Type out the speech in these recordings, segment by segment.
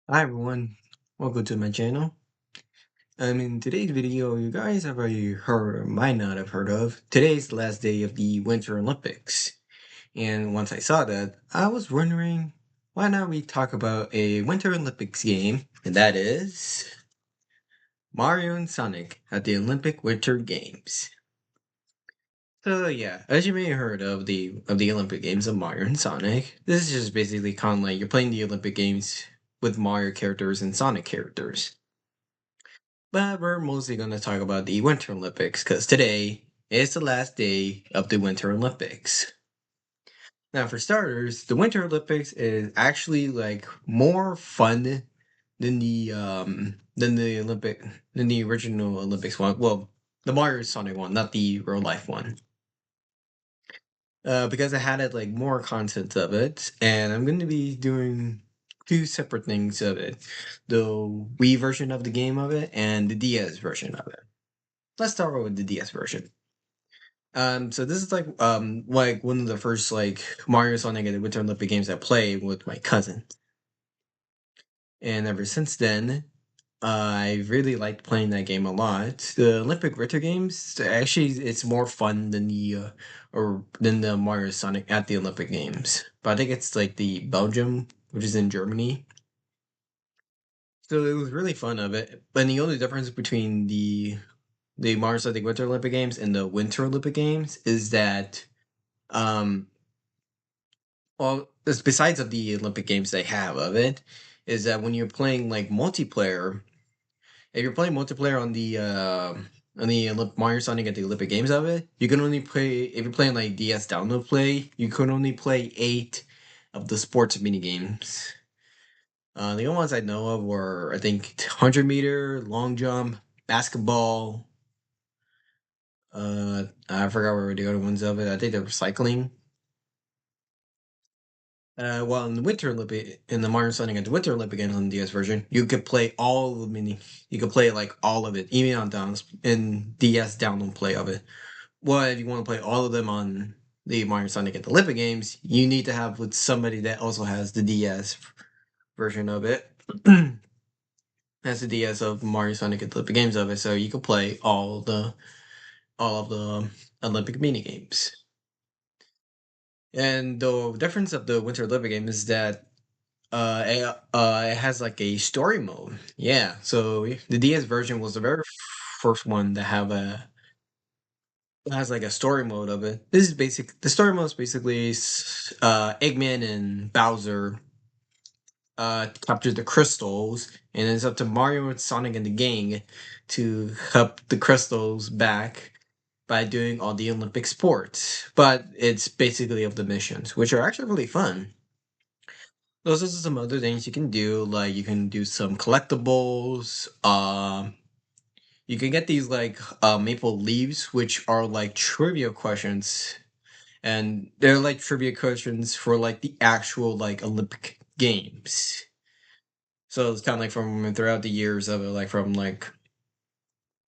Hi everyone, welcome to my channel. In today's video, you guys have already heard or might not have heard of, today's the last day of the Winter Olympics. And once I saw that, I was wondering, why not we talk about a Winter Olympics game, and that is Mario and Sonic at the Olympic Winter Games. So yeah, as you may have heard of the Olympic Games of Mario and Sonic, this is just basically kind of like you're playing the Olympic Games with Mario characters and Sonic characters. But we're mostly going to talk about the Winter Olympics because today is the last day of the Winter Olympics. Now, for starters, the Winter Olympics is actually like more fun than the original Olympics one. Well, the Mario Sonic one, not the real life one. Because I had it like more content of it, and I'm going to be doing two separate things of it: the Wii version of the game of it and the DS version of it. Let's start with the DS version. So this is like one of the first like Mario Sonic and the Winter Olympic games I played with my cousin, and ever since then, I really liked playing that game a lot. The Olympic Winter Games actually it's more fun than the Mario Sonic at the Olympic Games, but I think it's like the Belgium, which is in Germany. So it was really fun of it. But the only difference between the Mario Sonic Winter Olympic Games and the Winter Olympic Games is that um besides of the Olympic Games they have of it, is that when you're playing like multiplayer, if you're playing multiplayer on the Mario Sonic at the Olympic Games of it, you can only play if you're playing like DS download play, you can only play 8 of the sports mini games. The only ones I know of were I think 100-meter, long jump, basketball. I forgot what were the other ones of it. I think they were cycling. Well, in the Winter Olympic, in the Mario Sonic at the Winter Olympic Games on the DS version, you could play all the mini. You could play like all of it, even on down in DS download play of it. Well, if you want to play all of them on the Mario Sonic at the Olympic Games, you need to have with somebody that also has the DS version of it. Has the DS of Mario Sonic at the Olympic Games of it, so you can play all of the Olympic mini games. And the difference of the Winter Olympic game is that it has like a story mode. Yeah, so the DS version was the very first one to have a has like a story mode of it. This is basic. The story mode is basically Eggman and Bowser capture the crystals, and it's up to Mario and Sonic and the gang to help the crystals back by doing all the Olympic sports. But it's basically of the missions, which are actually really fun. Those are some other things you can do, like you can do some collectibles. You can get these like maple leaves, which are like trivia questions, and they're like trivia questions for like the actual like Olympic games. So it's kind of like from throughout the years of it, like from like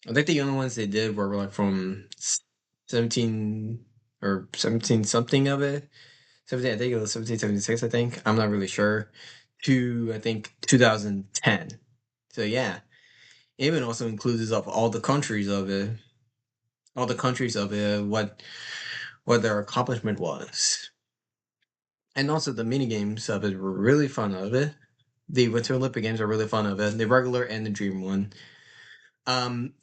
I think the only ones they did were like from 17 or 17 something of it. 17, I think it was 1776. I think I'm not really sure. To I think 2010. So yeah, it even also includes of all the countries of it, what their accomplishment was, and also the mini games of it were really fun of it. The Winter Olympic Games are really fun of it, the regular and the Dream one. Um,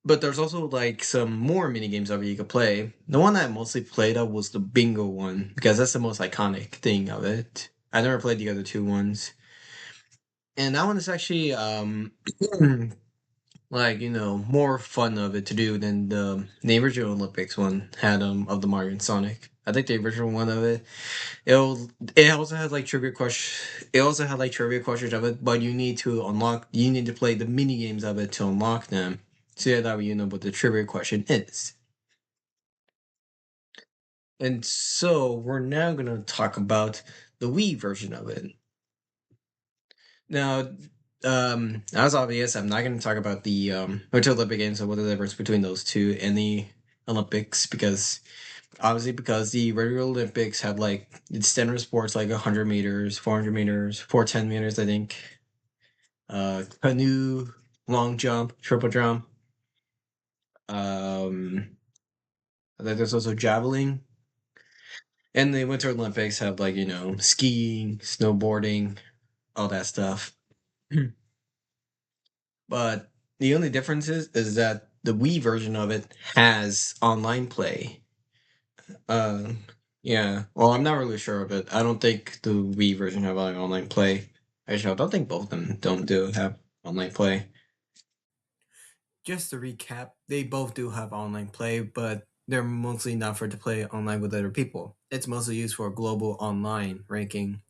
but there's also like some more mini games of it you could play. The one I mostly played of was the bingo one because that's the most iconic thing of it. I never played the other two ones, and that one is actually like more fun of it to do than the original Olympics one had of the Mario and Sonic. I think the original one of it, it also had like trivia question. It also had like trivia questions of it, but you need to play the mini games of it to unlock them. So that way you know what the trivia question is. And so we're now gonna talk about the Wii version of it. Now, as obvious, I'm not going to talk about the Winter Olympic Games and what the difference between those two and the Olympics because obviously because the regular Olympics have like it's standard sports like 100 meters, 400 meters, 410 meters, I think. canoe, long jump, triple jump. Um, I think there's also javelin. And the Winter Olympics have like, skiing, snowboarding, all that stuff. But the only difference is that the Wii version of it has online play. Uh, yeah. Well, I'm not really sure of it. I don't think the Wii version have like online play. Actually, I don't think both of them don't do have online play. Just to recap, they both do have online play, but they're mostly not for to play online with other people. It's mostly used for global online ranking,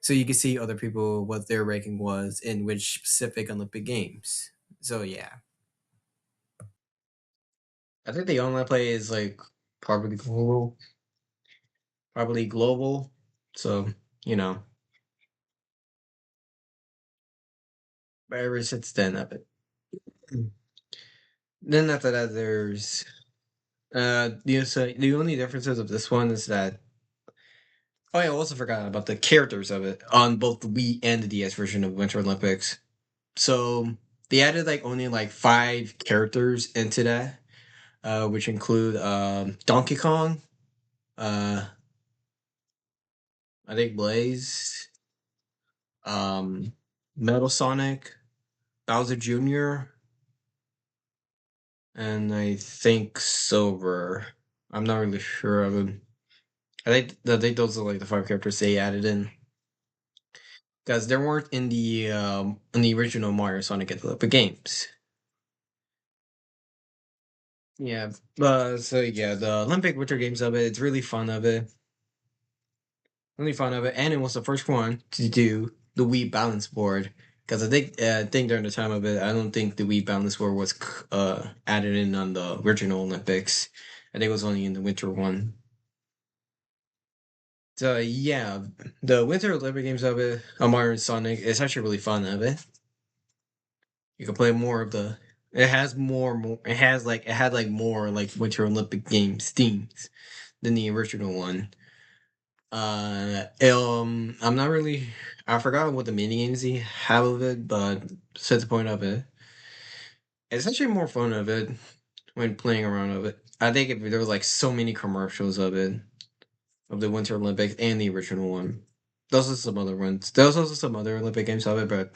so you can see other people what their ranking was in which specific Olympic games. So yeah, I think the online play is like probably global, probably global. So you know, ever since then of it. Then after that, there's the only differences of this one is that oh, yeah, I also forgot about the characters of it on both the Wii and the DS version of Winter Olympics. So they added like only like 5 characters into that, which include Donkey Kong, uh, I think Blaze, um, Metal Sonic, Bowser Jr., and I think Silver. I'm not really sure of him. I think those are like the 5 characters they added in. Because there weren't in the original Mario Sonic at the games. Yeah, so yeah, the Olympic Winter Games of it, it's really fun of it, and it was the first one to do the Wii balance board. Because I think during the time of it, I don't think the Wii balance board was added in on the original Olympics. I think it was only in the winter one. So yeah, the Winter Olympic Games of it, Mario and Sonic, it's actually really fun of it. You can play more of the. It has more. It had like more like Winter Olympic Games themes than the original one. I'm not really. I forgot what the mini games they have of it, but that's the point of it. It's actually more fun of it when playing around of it. I think if there was like so many commercials of it, of the Winter Olympics and the original one. Those are some other ones. There's also some other Olympic games of it, but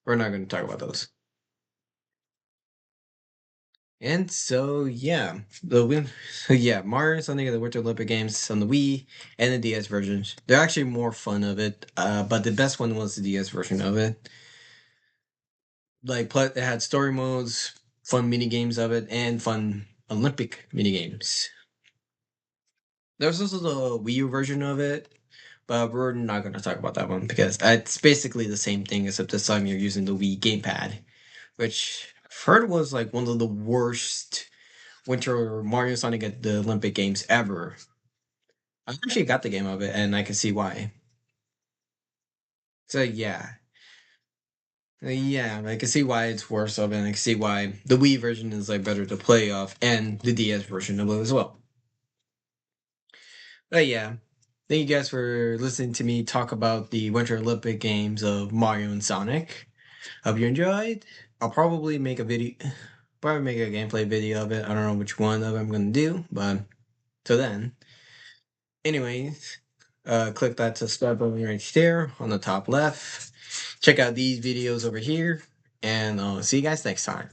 we're not going to talk about those. And so yeah, so yeah, Mario and Sonic and the Winter Olympic Games on the Wii and the DS versions. They're actually more fun of it. But the best one was the DS version of it. Like plus it had story modes, fun mini games of it, and fun Olympic mini games. There's also the Wii U version of it, but we're not going to talk about that one because it's basically the same thing except this time you're using the Wii gamepad, which I've heard was like one of the worst Winter Mario Sonic at the Olympic Games ever. I actually got the game of it, and I can see why. So yeah, I can see why it's worse of it, and I can see why the Wii version is like better to play off, and the DS version of it as well. But yeah, thank you guys for listening to me talk about the Winter Olympic Games of Mario and Sonic. Hope you enjoyed. I'll probably make a video, probably make a gameplay video of it. I don't know which one of them I'm gonna do, but till then. Anyways, click that subscribe button right there on the top left. Check out these videos over here, and I'll see you guys next time.